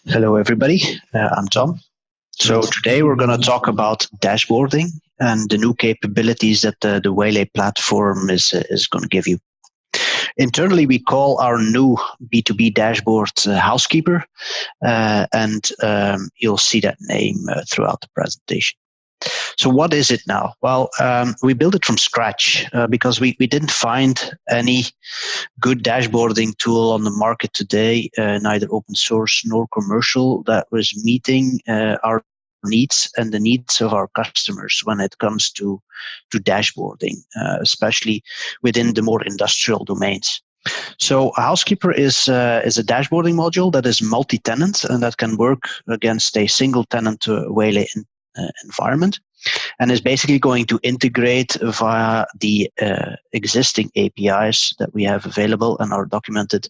Hello, everybody. I'm Tom. So today we're going to talk about dashboarding and the new capabilities that the Waylay platform is going to give you. Internally, we call our new B2B dashboard Housekeeper, and you'll see that name throughout the presentation. So what is it now? Well, we built it from scratch because we didn't find any good dashboarding tool on the market today, neither open source nor commercial, that was meeting our needs and the needs of our customers when it comes to dashboarding, especially within the more industrial domains. So Housekeeper is a dashboarding module that is multi-tenant and that can work against a single tenant Waylay environment, and is basically going to integrate via the existing APIs that we have available and are documented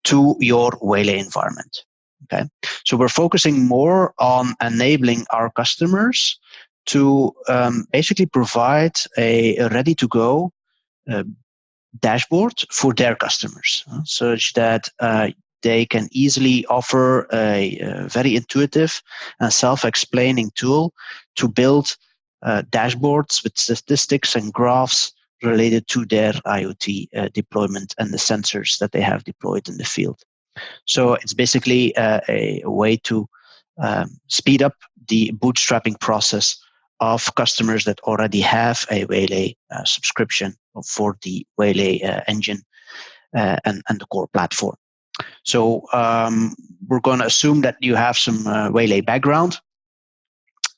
to your Waylay environment. Okay, so we're focusing more on enabling our customers to basically provide a ready-to-go dashboard for their customers, such that they can easily offer a very intuitive and self-explaining tool to build dashboards with statistics and graphs related to their IoT deployment and the sensors that they have deployed in the field. So it's basically a way to speed up the bootstrapping process of customers that already have a Waylay subscription for the Waylay engine and the core platform. So we're going to assume that you have some Waylay background.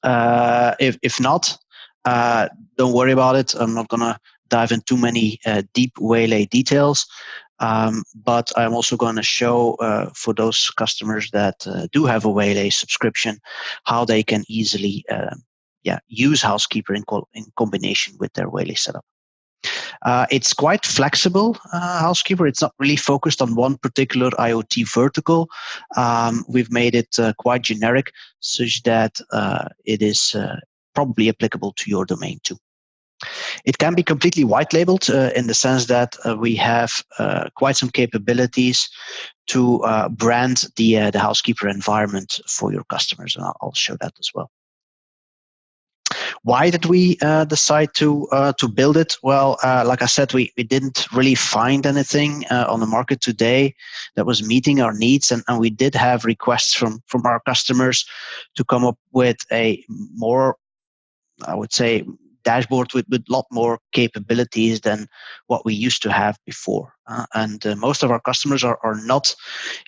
If not, don't worry about it. I'm not going to dive into too many deep Waylay details. But I'm also going to show for those customers that do have a Waylay subscription how they can easily use Housekeeper in combination with their Waylay setup. It's quite flexible, Housekeeper. It's not really focused on one particular IoT vertical. We've made it quite generic, such that it is probably applicable to your domain too. It can be completely white labeled in the sense that we have quite some capabilities to brand the Housekeeper environment for your customers, and I'll show that as well. Why did we decide to build it? Well, like I said, we didn't really find anything on the market today that was meeting our needs, and we did have requests from our customers to come up with a more, I would say, dashboard with a lot more capabilities than what we used to have before. And most of our customers are not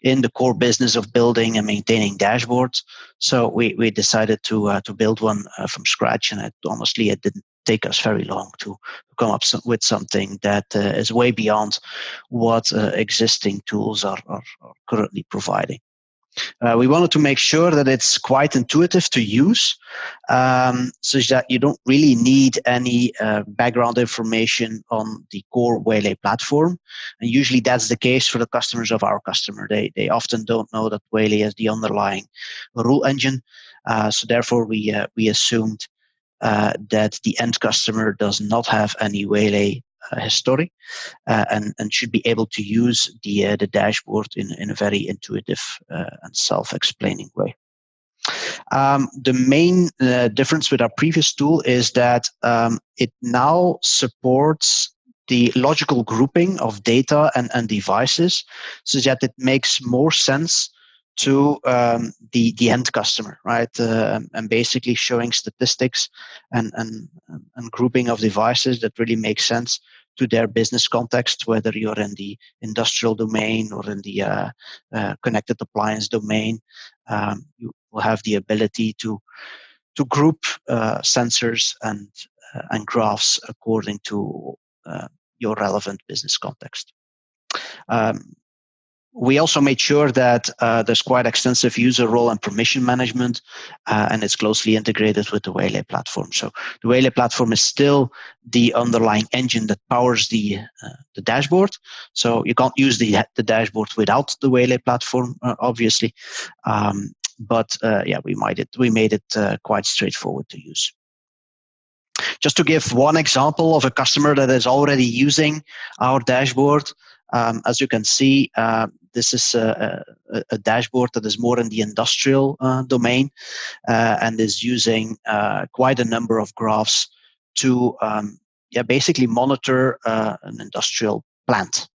in the core business of building and maintaining dashboards. So we decided to build one from scratch. And honestly, it didn't take us very long to come up with something that is way beyond what existing tools are currently providing. We wanted to make sure that it's quite intuitive to use, such that you don't really need any background information on the core Waylay platform. And usually that's the case for the customers of our customer. They often don't know that Waylay is the underlying rule engine. So therefore, we assumed that the end customer does not have any Waylay history and should be able to use the dashboard in a very intuitive and self-explaining way. The main difference with our previous tool is that it now supports the logical grouping of data and devices, so that it makes more sense to the end customer, right? And basically showing statistics and grouping of devices that really make sense to their business context, whether you're in the industrial domain or in the connected appliance domain. You will have the ability to group sensors and graphs according to your relevant business context. We also made sure that there's quite extensive user role and permission management, and it's closely integrated with the Waylay platform. So the Waylay platform is still the underlying engine that powers the dashboard. So you can't use the dashboard without the Waylay platform, obviously. But we made it quite straightforward to use. Just to give one example of a customer that is already using our dashboard, As you can see, this is a dashboard that is more in the industrial domain and is using quite a number of graphs to basically monitor an industrial plant.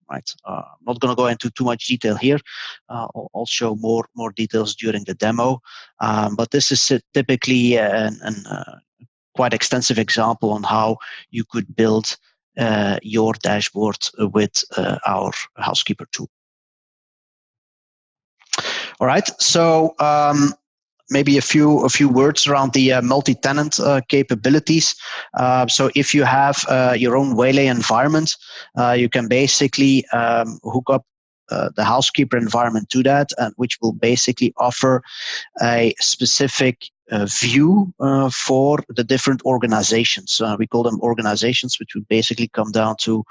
Right. I'm not going to go into too much detail here. I'll show more details during the demo. But this is typically an quite extensive example on how you could build your dashboard with our Housekeeper tool. All right. So maybe a few words around the multi-tenant capabilities. So if you have your own Waylay environment, you can basically hook up the Housekeeper environment to that, which will basically offer a specific view for the different organizations. We call them organizations, which would basically come down to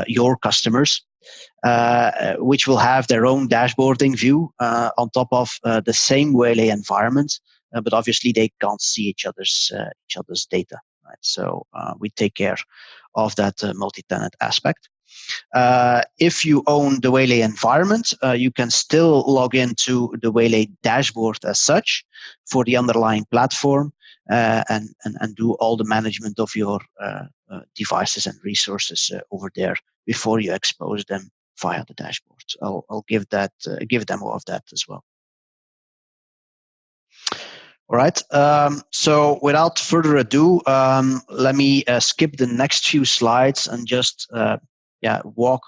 your customers. Which will have their own dashboarding view on top of the same Waylay environment, but obviously they can't see each other's data. Right? So we take care of that multi-tenant aspect. If you own the Waylay environment, you can still log into the Waylay dashboard as such for the underlying platform and do all the management of your devices and resources over there before you expose them via the dashboard. I'll give a demo of that as well. All right. So without further ado, let me skip the next few slides and just walk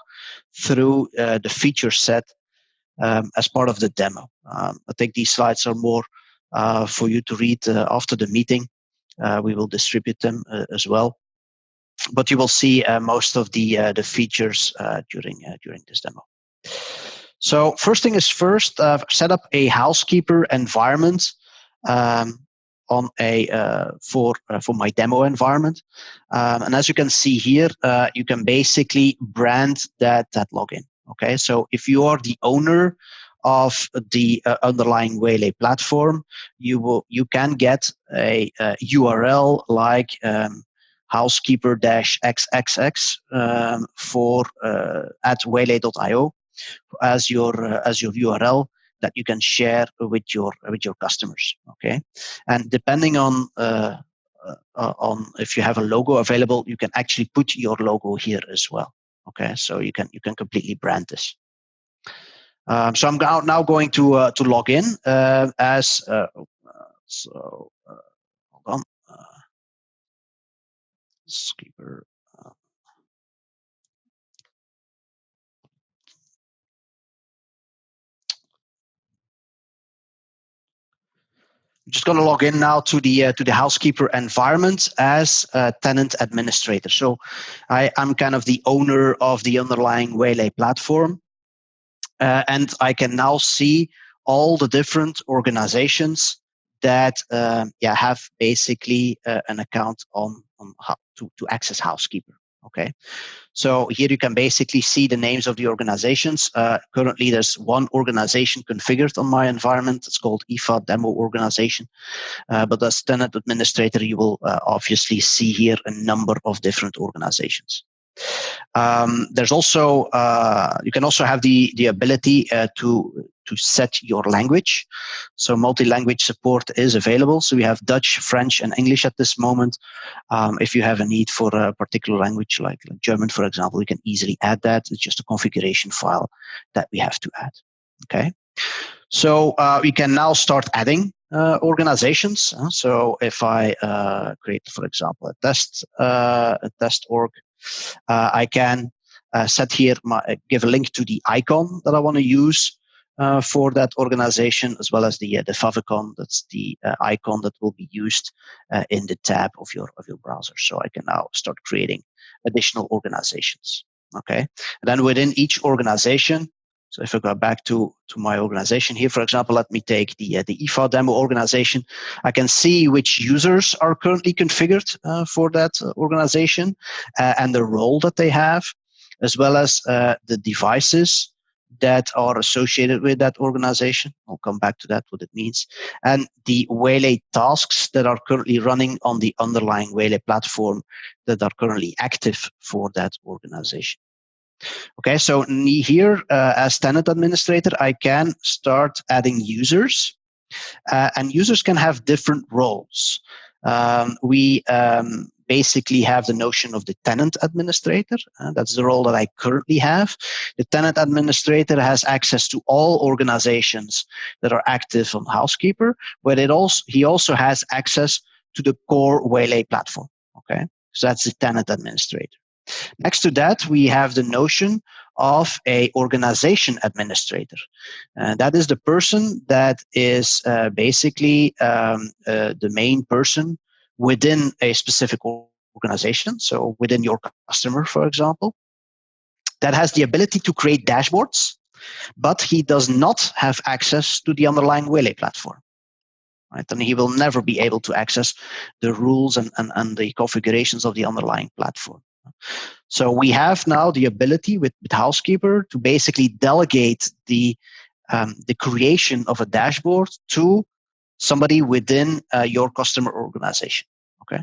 through the feature set as part of the demo. I think these slides are more for you to read after the meeting. We will distribute them as well. But you will see most of the features during this demo. So first thing is first, set up a Housekeeper environment on a for my demo environment. And as you can see here, you can basically brand that login. Okay, so if you are the owner of the underlying Waylay platform, you can get a URL like housekeeper-xxx for at waylay.io as your URL that you can share with your customers. Okay, and depending on if you have a logo available, you can actually put your logo here as well. Okay, so you can completely brand this. So I'm now going to log in as hold on. Housekeeper. I'm just going to log in now to the Housekeeper environment as a tenant administrator. So I'm kind of the owner of the underlying Waylay platform, and I can now see all the different organizations that have basically an account on how to access Housekeeper. Okay. So here you can basically see the names of the organizations. Currently, there's one organization configured on my environment. It's called IFA Demo Organization. But as tenant administrator, you will obviously see here a number of different organizations. There's also you can also have the ability to set your language. So multi-language support is available. So we have Dutch, French, and English at this moment. If you have a need for a particular language, like German, for example, we can easily add that. It's just a configuration file that we have to add. Okay. So we can now start adding organizations. So if I create, for example, a test org, I can set here give a link to the icon that I want to use for that organization, as well as the favicon. That's the icon that will be used in the tab of your browser. So I can now start creating additional organizations. Okay, and then within each organization. So if I go back to my organization here, for example, let me take the IFA demo organization. I can see which users are currently configured for that organization and the role that they have, as well as the devices that are associated with that organization. I'll come back to that, what it means. And the Waylay tasks that are currently running on the underlying Waylay platform that are currently active for that organization. Okay, so here as tenant administrator, I can start adding users, and users can have different roles. We basically have the notion of the tenant administrator. That's the role that I currently have. The tenant administrator has access to all organizations that are active on Housekeeper, but he also has access to the core Waylay platform. Okay, so that's the tenant administrator. Next to that, we have the notion of a organization administrator. That is the person that is basically the main person within a specific organization. So within your customer, for example, that has the ability to create dashboards, but he does not have access to the underlying Waylay platform. Right? And he will never be able to access the rules and the configurations of the underlying platform. So we have now the ability with Housekeeper to basically delegate the creation of a dashboard to somebody within your customer organization. Okay,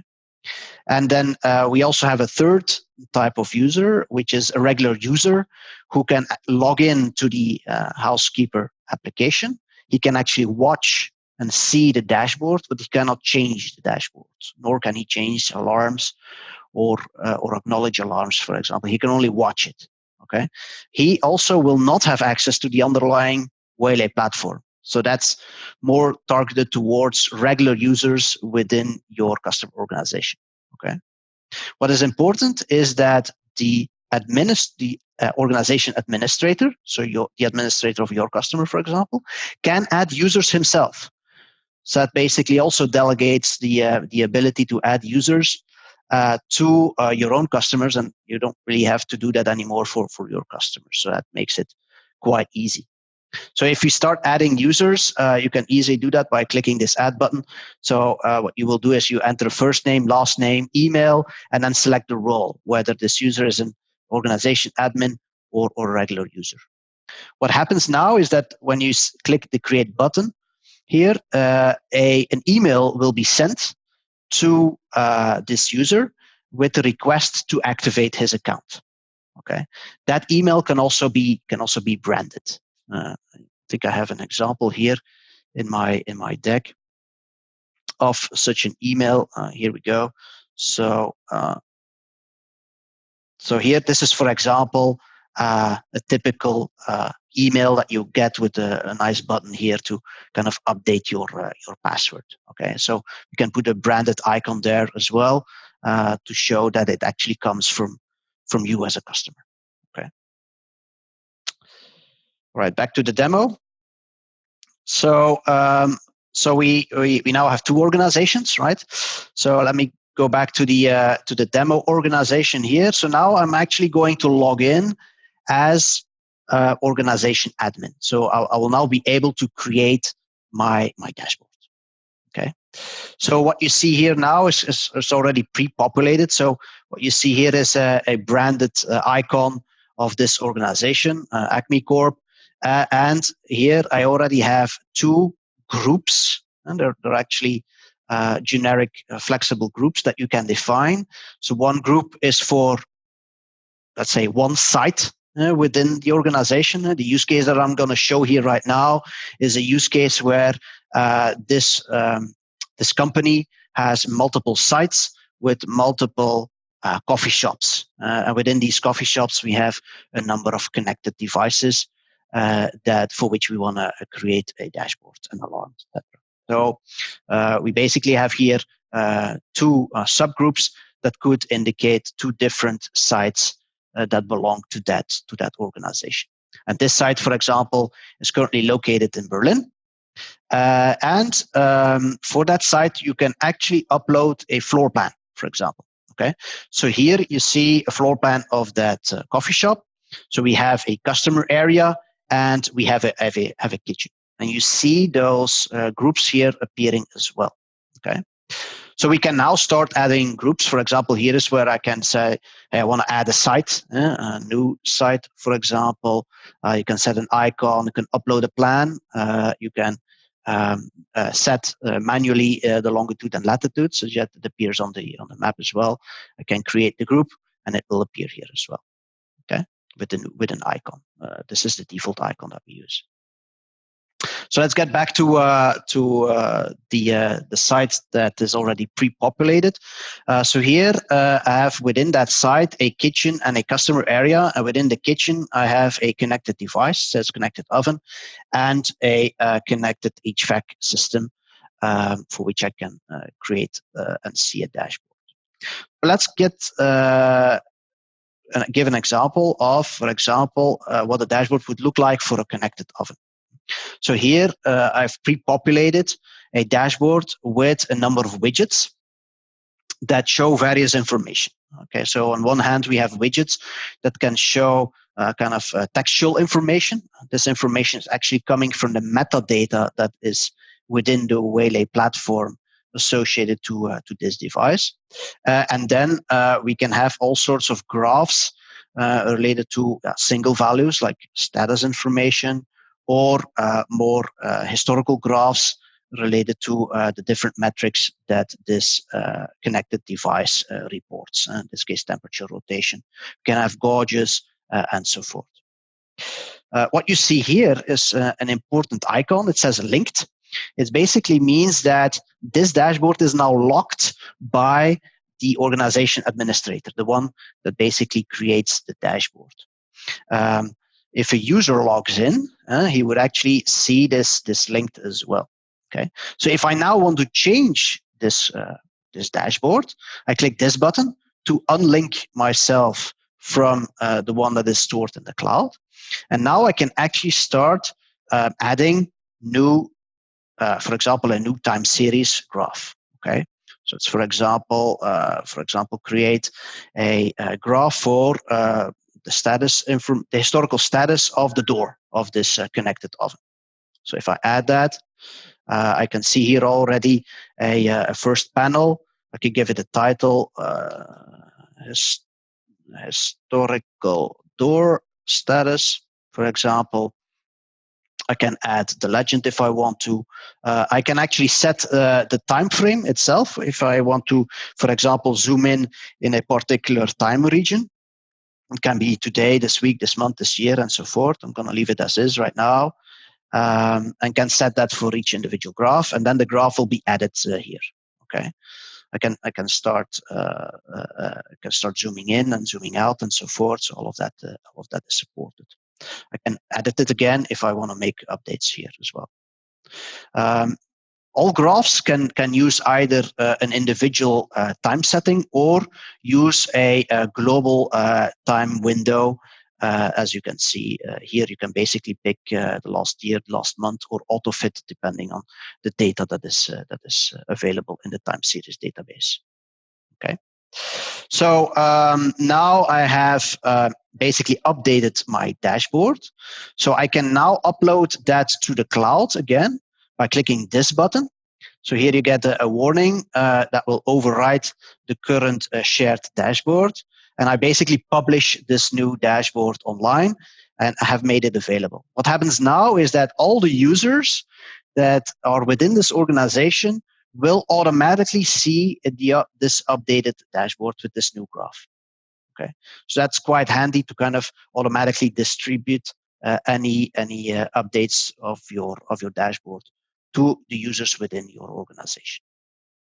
and then we also have a third type of user, which is a regular user who can log in to the Housekeeper application. He can actually watch and see the dashboard, but he cannot change the dashboard, nor can he change alarms or acknowledge alarms, for example. He can only watch it. Okay. He also will not have access to the underlying Waylay platform. So that's more targeted towards regular users within your customer organization. Okay. What is important is that the organization administrator, so the administrator of your customer, for example, can add users himself. So that basically also delegates the ability to add users to your own customers, and you don't really have to do that anymore for your customers. So that makes it quite easy. So if you start adding users, you can easily do that by clicking this add button. So what you will do is you enter first name, last name, email, and then select the role, whether this user is an organization admin or a regular user. What happens now is that when you click the create button here, an email will be sent to this user with a request to activate his account. Okay, that email can also be branded. I think I have an example here in my deck of such an email. Here we go. So here, this is, for example, a typical email that you get with a nice button here to kind of update your password. Okay, so you can put a branded icon there as well to show that it actually comes from you as a customer. Okay. All right, back to the demo. So we now have two organizations, right? So let me go back to the demo organization here. So now I'm actually going to log in as organization admin. So I will now be able to create my dashboard. Okay. So what you see here now is already pre-populated. So what you see here is a branded icon of this organization, Acme Corp. And here I already have two groups, and they're actually generic flexible groups that you can define. So one group is for, let's say, one site within the organization. The use case that I'm going to show here right now is a use case where this company has multiple sites with multiple coffee shops. And within these coffee shops, we have a number of connected devices that for which we want to create a dashboard and alarms, etc. So we basically have here two subgroups that could indicate two different sites that belong to that organization. And this site, for example, is currently located in Berlin. And for that site, you can actually upload a floor plan, for example. Okay, so here you see a floor plan of that coffee shop. So we have a customer area and we have a kitchen, and you see those groups here appearing as well. Okay, so we can now start adding groups. For example, here is where I can say, hey, I want to add a site, a new site, for example. You can set an icon, you can upload a plan, you can set manually the longitude and latitude so that it appears on the map as well. I can create the group and it will appear here as well. Okay. with an icon. This is the default icon that we use. So let's get back to the site that is already pre-populated. So here I have within that site a kitchen and a customer area, and within the kitchen I have a connected device, says connected oven, and a connected HVAC system for which I can create and see a dashboard. Let's give an example of, for example, what a dashboard would look like for a connected oven. So here I've pre-populated a dashboard with a number of widgets that show various information. Okay, so on one hand we have widgets that can show kind of textual information. This information is actually coming from the metadata that is within the Waylay platform associated to this device. And then we can have all sorts of graphs related to single values like status information, or more historical graphs related to the different metrics that this connected device reports. In this case, temperature, rotation. We can have gauges and so forth. What you see here is an important icon. It says linked. It basically means that this dashboard is now locked by the organization administrator, the one that basically creates the dashboard. If a user logs in, he would actually see this linked as well. Okay, so if I now want to change this dashboard, I click this button to unlink myself from the one that is stored in the cloud, and now I can actually start adding new, for example, a new time series graph. Okay, so it's for example, create a graph for the historical status of the door of this connected oven. So if I add that, I can see here already a first panel. I can give it a title, historical door status, for example. I can add the legend if I want to. I can actually set the time frame itself if I want to, for example, zoom in a particular time region. It can be today, this week, this month, this year, and so forth. I'm going to leave it as is right now, and can set that for each individual graph, and then the graph will be added here. Okay, I can start zooming in and zooming out and so forth. So all of that is supported. I can edit it again if I want to make updates here as well. All graphs can use either an individual time setting or use a global time window. As you can see here, you can basically pick the last year, last month, or auto fit depending on the data that is available in the time series database. Okay. So now I have basically updated my dashboard. So I can now upload that to the cloud again by clicking this button. So here you get a warning that will override the current shared dashboard. And I basically publish this new dashboard online and I have made it available. What happens now is that all the users that are within this organization will automatically see this updated dashboard with this new graph. Okay, so that's quite handy to kind of automatically distribute any updates of your dashboard to the users within your organization.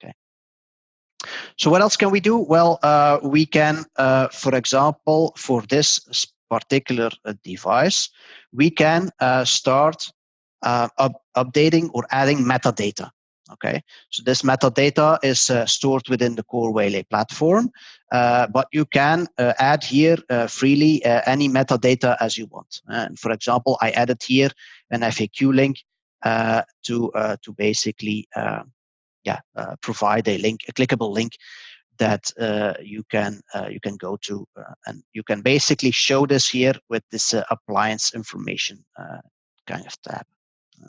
Okay. So what else can we do? Well, we can, for example, for this particular device, we can start updating or adding metadata. Okay, so this metadata is stored within the core Waylay platform, but you can add here freely any metadata as you want. And for example, I added here an FAQ link to basically provide a clickable link that you can go to, and you can basically show this here with this appliance information kind of tab.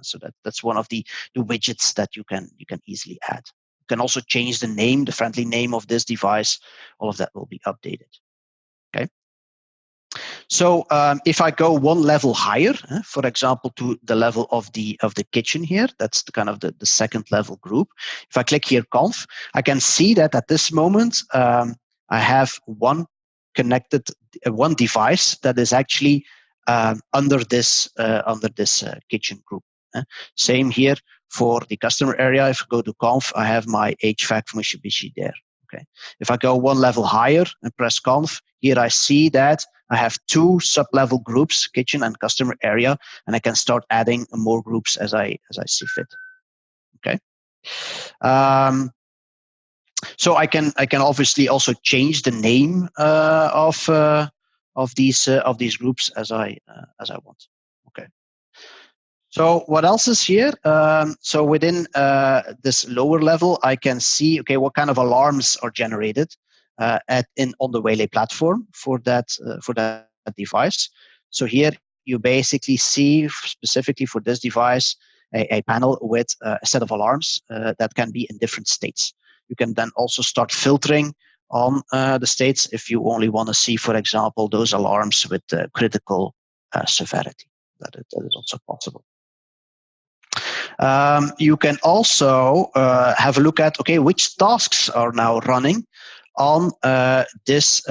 So that's one of the widgets that you can easily add. You can also change the name, the friendly name of this device. All of that will be updated. Okay. So if I go one level higher, for example, to the level of the kitchen here, that's the kind of the second level group. If I click here conf, I can see that at this moment I have one connected one device that is actually under this kitchen group. Same here for the customer area. If I go to conf, I have my HVAC from Mitsubishi there. Okay. If I go one level higher and press conf, here I see that I have two sub-level groups, kitchen and customer area, and I can start adding more groups as I see fit. Okay. So I can obviously also change the name of these groups as I want. Okay. So what else is here? So within this lower level, I can see what kind of alarms are generated on the Waylay platform for that device. So here you basically see specifically for this device a panel with a set of alarms that can be in different states. You can then also start filtering on the states if you only want to see, for example, those alarms with critical severity. That is also possible. You can also have a look at which tasks are now running on this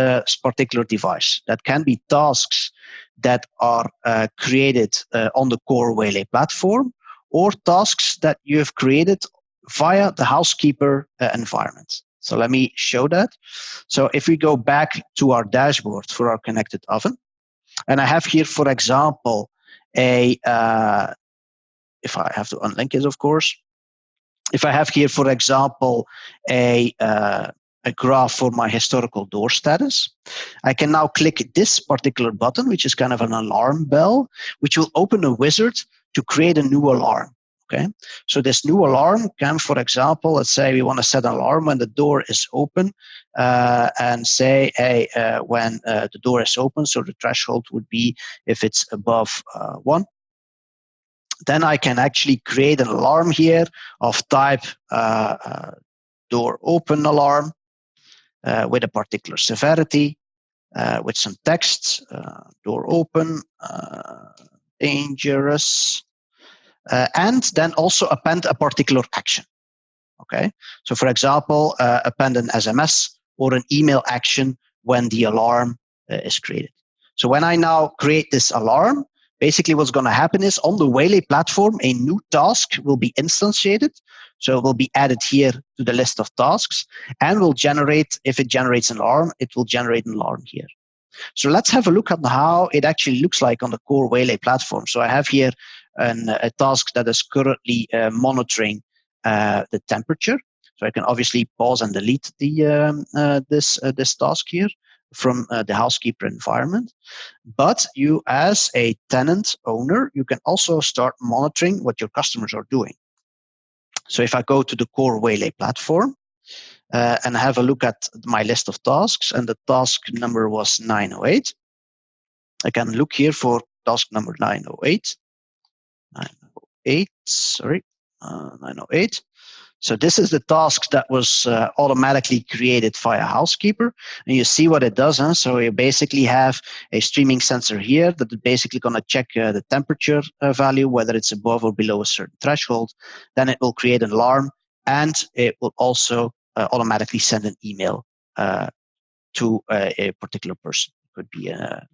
particular device. That can be tasks that are created on the core Waylay platform, or tasks that you have created via the Housekeeper environment. So let me show that. So if we go back to our dashboard for our connected oven, and I have here, for example, if I have to unlink it, of course. If I have here, for example, a graph for my historical door status, I can now click this particular button, which is kind of an alarm bell, which will open a wizard to create a new alarm. Okay, so this new alarm can, for example, let's say we want to set an alarm when the door is open, and say, hey, when the door is open, so the threshold would be if it's above 1. Then I can actually create an alarm here of type door open alarm with a particular severity, with some text, door open, dangerous, and then also append a particular action. Okay, so for example, append an SMS or an email action when the alarm is created. So when I now create this alarm, basically what's going to happen is on the Waylay platform, a new task will be instantiated. So it will be added here to the list of tasks and will generate, if it generates an alarm, it will generate an alarm here. So let's have a look at how it actually looks like on the core Waylay platform. So I have here a task that is currently monitoring the temperature. So I can obviously pause and delete this task here from the Housekeeper environment. But you, as a tenant owner, you can also start monitoring what your customers are doing. So if I go to the core Waylay platform and have a look at my list of tasks, and the task number was 908, I can look here for task number 908. 908, sorry, 908. So this is the task that was automatically created via Housekeeper. And you see what it does. Huh? So you basically have a streaming sensor here that is basically going to check the temperature value, whether it's above or below a certain threshold. Then it will create an alarm, and it will also automatically send an email to a particular person. It could be a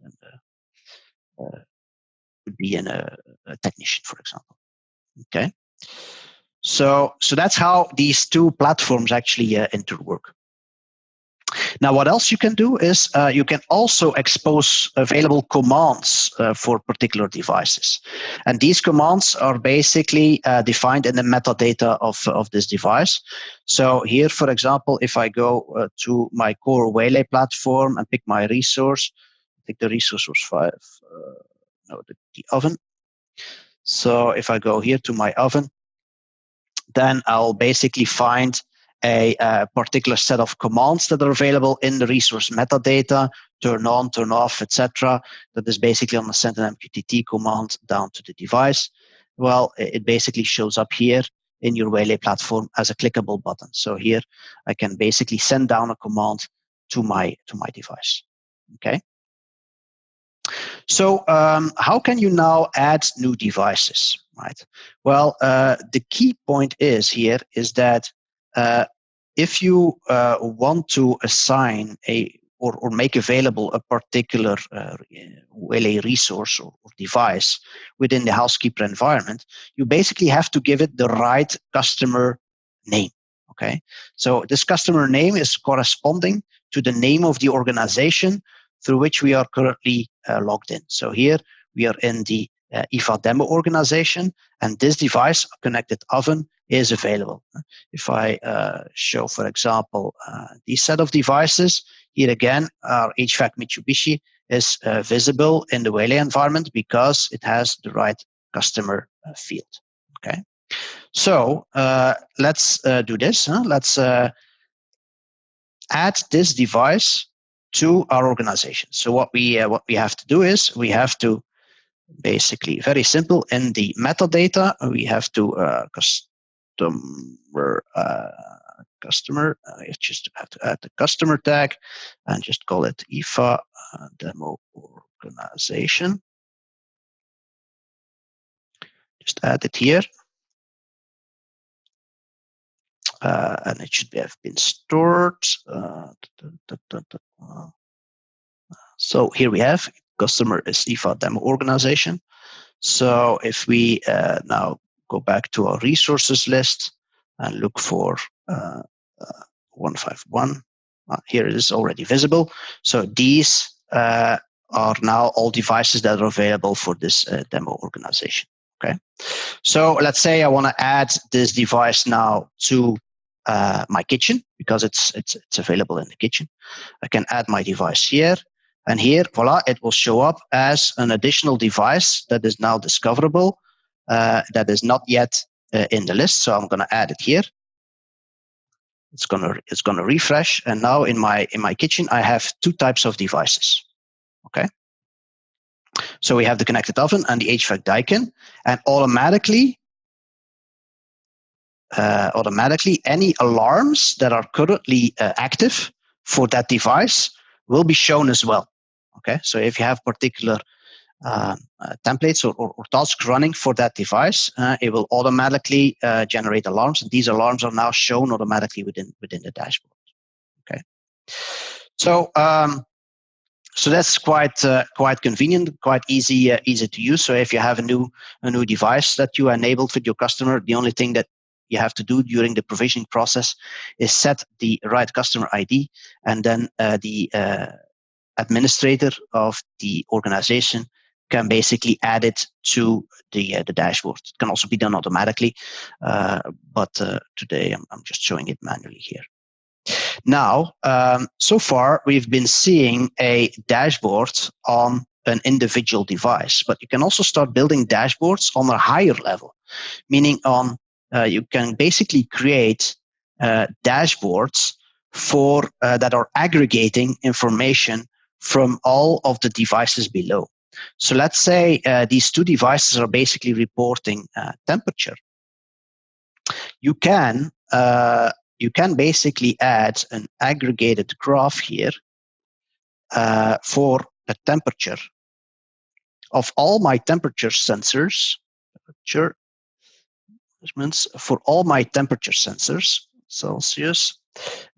technician, for example. Okay. So that's how these two platforms actually interwork. Now, what else you can do is you can also expose available commands for particular devices. And these commands are basically defined in the metadata of this device. So here, for example, if I go to my core Waylay platform and pick my resource, I think the resource was 5, the oven. So if I go here to my oven, then I'll basically find a particular set of commands that are available in the resource metadata, turn on, turn off, etc. That is basically on the send an MQTT command down to the device. Well, it basically shows up here in your Waylay platform as a clickable button. So here I can basically send down a command to my device. Okay. So how can you now add new devices, right? Well, the key point is that if you want to assign or make available a particular Waylay resource or device within the Housekeeper environment, you basically have to give it the right customer name. Okay, so this customer name is corresponding to the name of the organization through which we are currently logged in. So here we are in the IFA demo organization, and this device, a connected oven, is available. If I show, for example, this set of devices, here again, our HVAC Mitsubishi is visible in the Waylay environment because it has the right customer field. Okay, so let's do this. Let's add this device to our organization. So what we have to do is we have to basically, very simple, in the metadata we have to customer. I just have to add the customer tag and just call it IFA demo organization. Just add it here. And it should have been stored. So here we have customer is IFA demo organization. So if we now go back to our resources list and look for 151, here it is already visible. So these are now all devices that are available for this demo organization. Okay, so let's say I want to add this device now to my kitchen because it's available in the kitchen. I can add my device here, and here, voila, it will show up as an additional device that is now discoverable, that is not yet in the list. So I'm going to add it here. It's gonna refresh, and now in my kitchen I have two types of devices. Okay. So we have the connected oven and the HVAC Daikin, and automatically any alarms that are currently active for that device will be shown as well. Okay, so if you have particular templates or tasks running for that device, it will automatically generate alarms, and these alarms are now shown automatically within the dashboard. Okay, so so that's quite convenient, quite easy to use. So if you have a new device that you enabled with your customer, the only thing that you have to do during the provisioning process is set the right customer ID, and then the administrator of the organization can basically add it to the dashboard. It can also be done automatically, but today I'm just showing it manually here. Now, so far we've been seeing a dashboard on an individual device, but you can also start building dashboards on a higher level, meaning on you can basically create dashboards for that are aggregating information from all of the devices below. So let's say these two devices are basically reporting temperature. You can basically add an aggregated graph here for the temperature of all my temperature sensors. For all my temperature sensors, Celsius,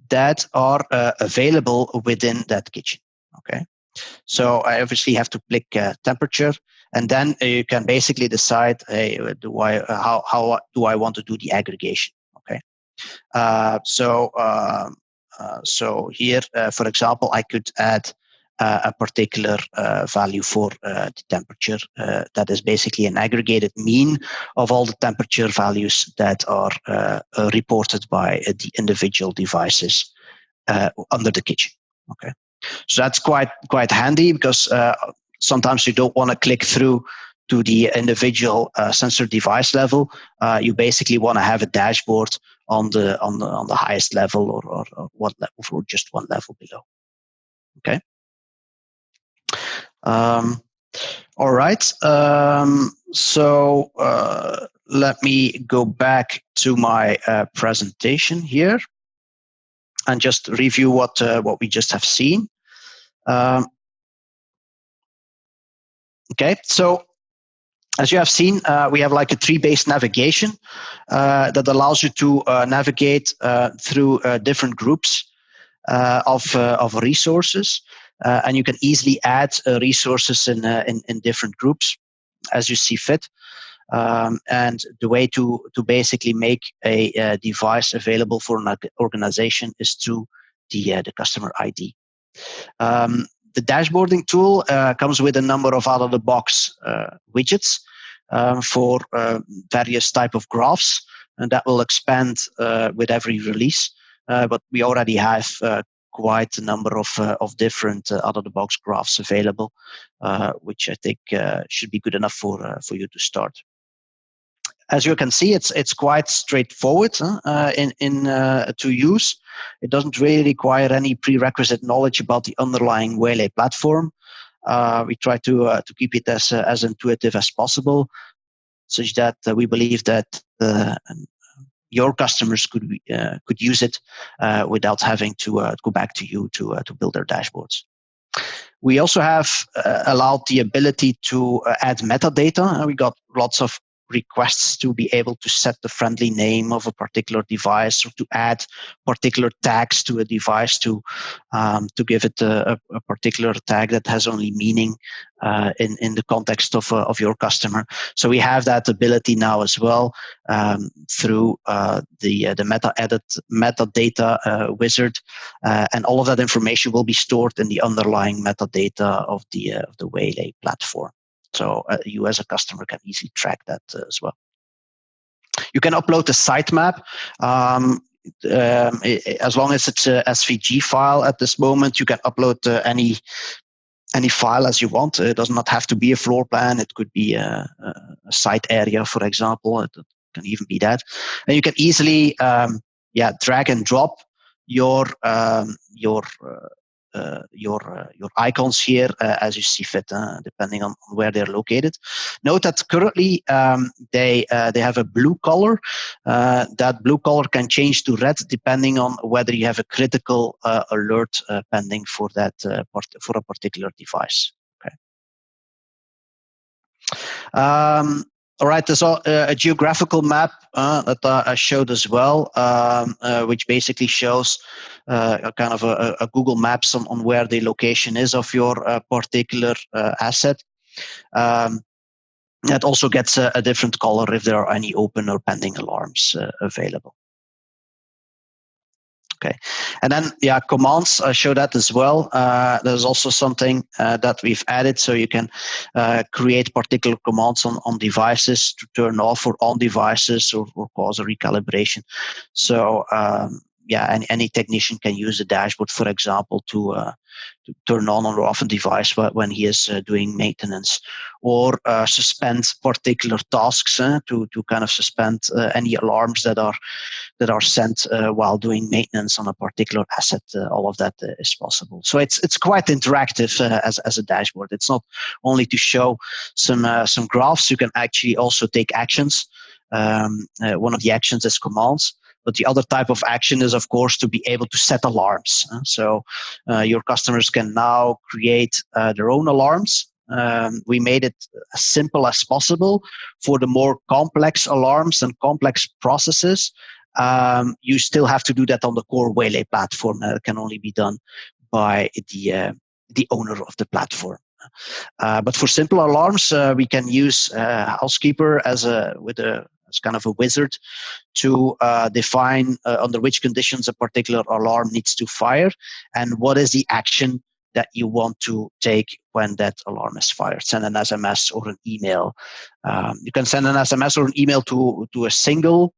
that are available within that kitchen. Okay, so I obviously have to click temperature, and then you can basically decide, hey, how do I want to do the aggregation? Okay, so here, for example, I could add a particular value for the temperature that is basically an aggregated mean of all the temperature values that are reported by the individual devices under the kitchen. Okay, so that's quite handy because sometimes you don't want to click through to the individual sensor device level. You basically want to have a dashboard on the highest level or what level, or just one level below. Okay. All right. So let me go back to my presentation here and just review what we just have seen. Okay. So as you have seen, we have like a tree-based navigation that allows you to navigate through different groups. of resources, and you can easily add resources in different groups as you see fit. And the way to basically make a device available for an organization is through the customer ID. The dashboarding tool comes with a number of out-of-the-box widgets for various type of graphs, and that will expand with every release. But we already have quite a number of different out-of-the-box graphs available, which I think should be good enough for you to start. As you can see, it's quite straightforward to use. It doesn't really require any prerequisite knowledge about the underlying Waylay platform. We try to keep it as intuitive as possible, such that we believe that your customers could use it without having to go back to you to build their dashboards. We also have allowed the ability to add metadata. We got lots of requests to be able to set the friendly name of a particular device, or to add particular tags to a device to give it a particular tag that has only meaning in the context of your customer. So we have that ability now as well through the metadata wizard, and all of that information will be stored in the underlying metadata of the Waylay platform. So you as a customer can easily track that as well. You can upload a sitemap. As long as it's a SVG file at this moment, you can upload any file as you want. It does not have to be a floor plan. It could be a site area, for example. It can even be that. And you can easily drag and drop your icons here as you see fit, depending on where they're located. Note that currently they have a blue color. That blue color can change to red depending on whether you have a critical alert pending for that for a particular device. Okay. All right, there's a geographical map that I showed as well, which basically shows kind of a Google Maps on where the location is of your particular asset. That also gets a different color if there are any open or pending alarms available. Okay, and then commands, I show that as well. There's also something that we've added, so you can create particular commands on devices to turn off or on devices, or cause a recalibration. So any technician can use the dashboard, for example, to turn on or off a device when he is doing maintenance, or suspend particular tasks to kind of suspend any alarms that are sent while doing maintenance on a particular asset. All of that is possible. So it's quite interactive as a dashboard. It's not only to show some graphs. You can actually also take actions. One of the actions is commands. But the other type of action is, of course, to be able to set alarms. So your customers can now create their own alarms. We made it as simple as possible. For the more complex alarms and complex processes, you still have to do that on the core Waylay platform. It can only be done by the owner of the platform. But for simple alarms, we can use Housekeeper as kind of a wizard to define under which conditions a particular alarm needs to fire, and what is the action that you want to take when that alarm is fired. Send an SMS or an email. You can send an SMS or an email to a single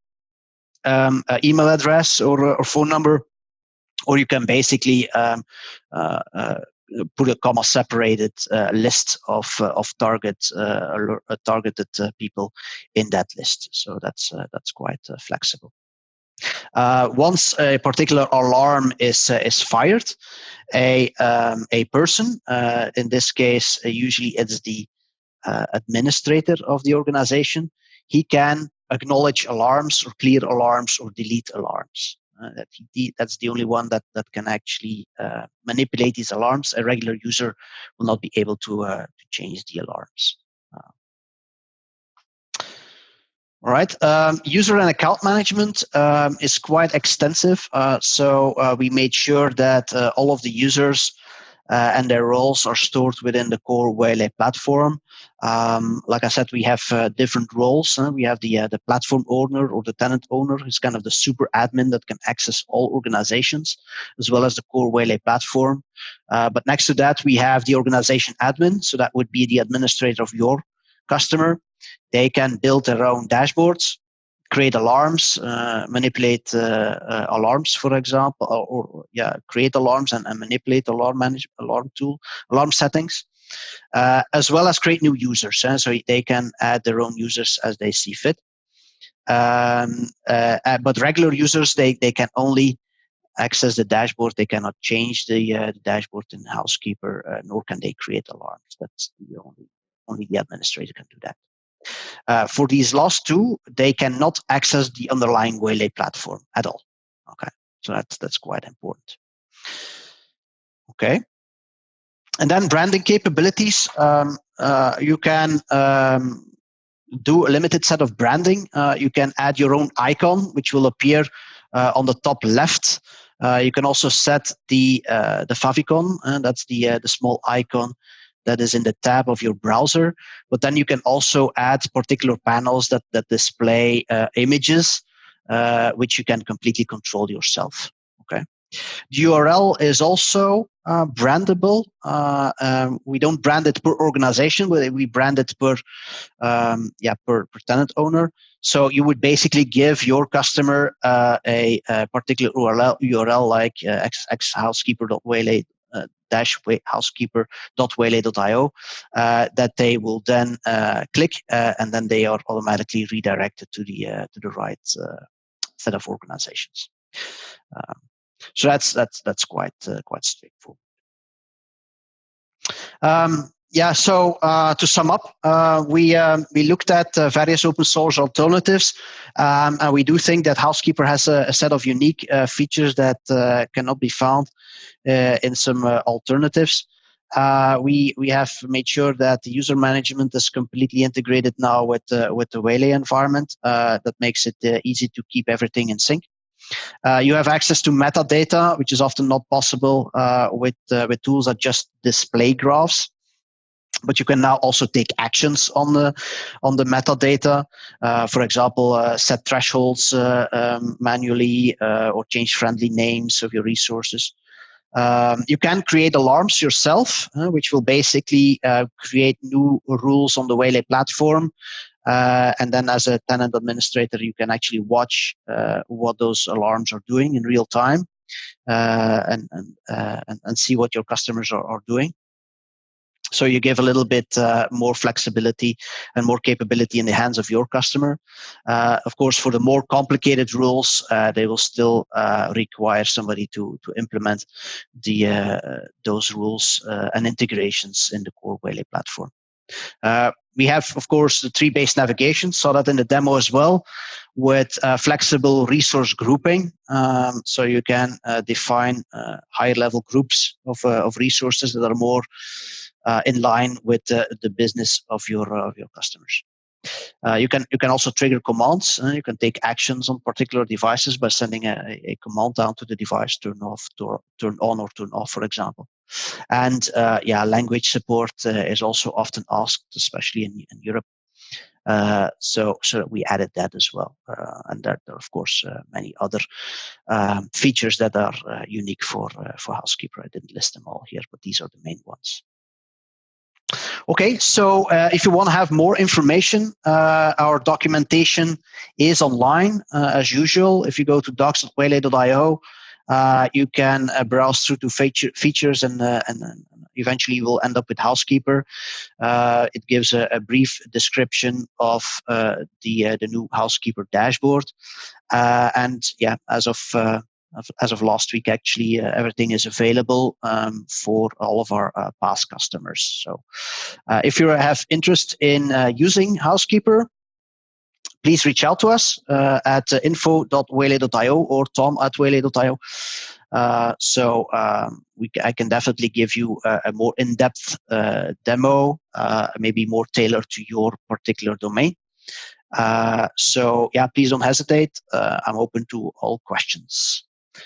email address or phone number, or you can basically put a comma-separated list of targeted people in that list. So that's quite flexible. Once a particular alarm is fired, a person, in this case, usually it's the administrator of the organization, he can acknowledge alarms or clear alarms or delete alarms. That's the only one that can actually manipulate these alarms. A regular user will not be able to change the alarms. All right. User and account management is quite extensive. So we made sure that all of the users and their roles are stored within the core Waylay platform. Like I said, we have different roles. We have the platform owner or the tenant owner, who's kind of the super admin that can access all organizations, as well as the core Waylay platform. But next to that, we have the organization admin. So that would be the administrator of your customer. They can build their own dashboards, create alarms, manipulate alarms, for example, create alarms and manipulate alarm settings, as well as create new users. So they can add their own users as they see fit. But regular users, they can only access the dashboard. They cannot change the dashboard in Housekeeper, nor can they create alarms. That's the only the administrator can do that. For these last two, they cannot access the underlying Waylay platform at all. Okay, so that's quite important. Okay, and then branding capabilities. You can do a limited set of branding. You can add your own icon, which will appear on the top left. You can also set the favicon, and that's the small icon that is in the tab of your browser. But then you can also add particular panels that display images, which you can completely control yourself. Okay. The URL is also brandable. We don't brand it per organization, but we brand it per tenant owner. So you would basically give your customer a particular URL like xhousekeeper.waylay housekeeper.waylay.io that they will then click, and then they are automatically redirected to the right set of organizations. So that's quite straightforward. So to sum up, we looked at various open source alternatives, and we do think that Housekeeper has a set of unique features that cannot be found in some alternatives. We have made sure that the user management is completely integrated now with the Waylay environment. That makes it easy to keep everything in sync. You have access to metadata, which is often not possible with tools that just display graphs. But you can now also take actions on the metadata. For example, set thresholds manually or change friendly names of your resources. You can create alarms yourself, which will basically create new rules on the Waylay platform. And then as a tenant administrator, you can actually watch what those alarms are doing in real time and see what your customers are doing. So you give a little bit more flexibility and more capability in the hands of your customer. Of course, for the more complicated rules, they will still require somebody to implement those rules and integrations in the core Waylay platform. We have, of course, the tree-based navigation, saw that in the demo as well, with flexible resource grouping. So you can define higher-level groups of resources that are more in line with the business of your customers. You can also trigger commands. You can take actions on particular devices by sending a command down to the device, turn on or turn off, for example. And language support is also often asked, especially in Europe. So we added that as well. And there are, of course, many other features that are unique for Housekeeper. I didn't list them all here, but these are the main ones. Okay, so if you want to have more information, our documentation is online as usual. If you go to docs.waylay.io, you can browse through to features and eventually you will end up with Housekeeper. It gives a brief description of the new Housekeeper dashboard. And yeah, as of last week, actually, everything is available for all of our past customers. So if you have interest in using Housekeeper, please reach out to us at info.waylay.io or tom@waylay.io. I can definitely give you a more in-depth demo, maybe more tailored to your particular domain. So yeah, please don't hesitate. I'm open to all questions.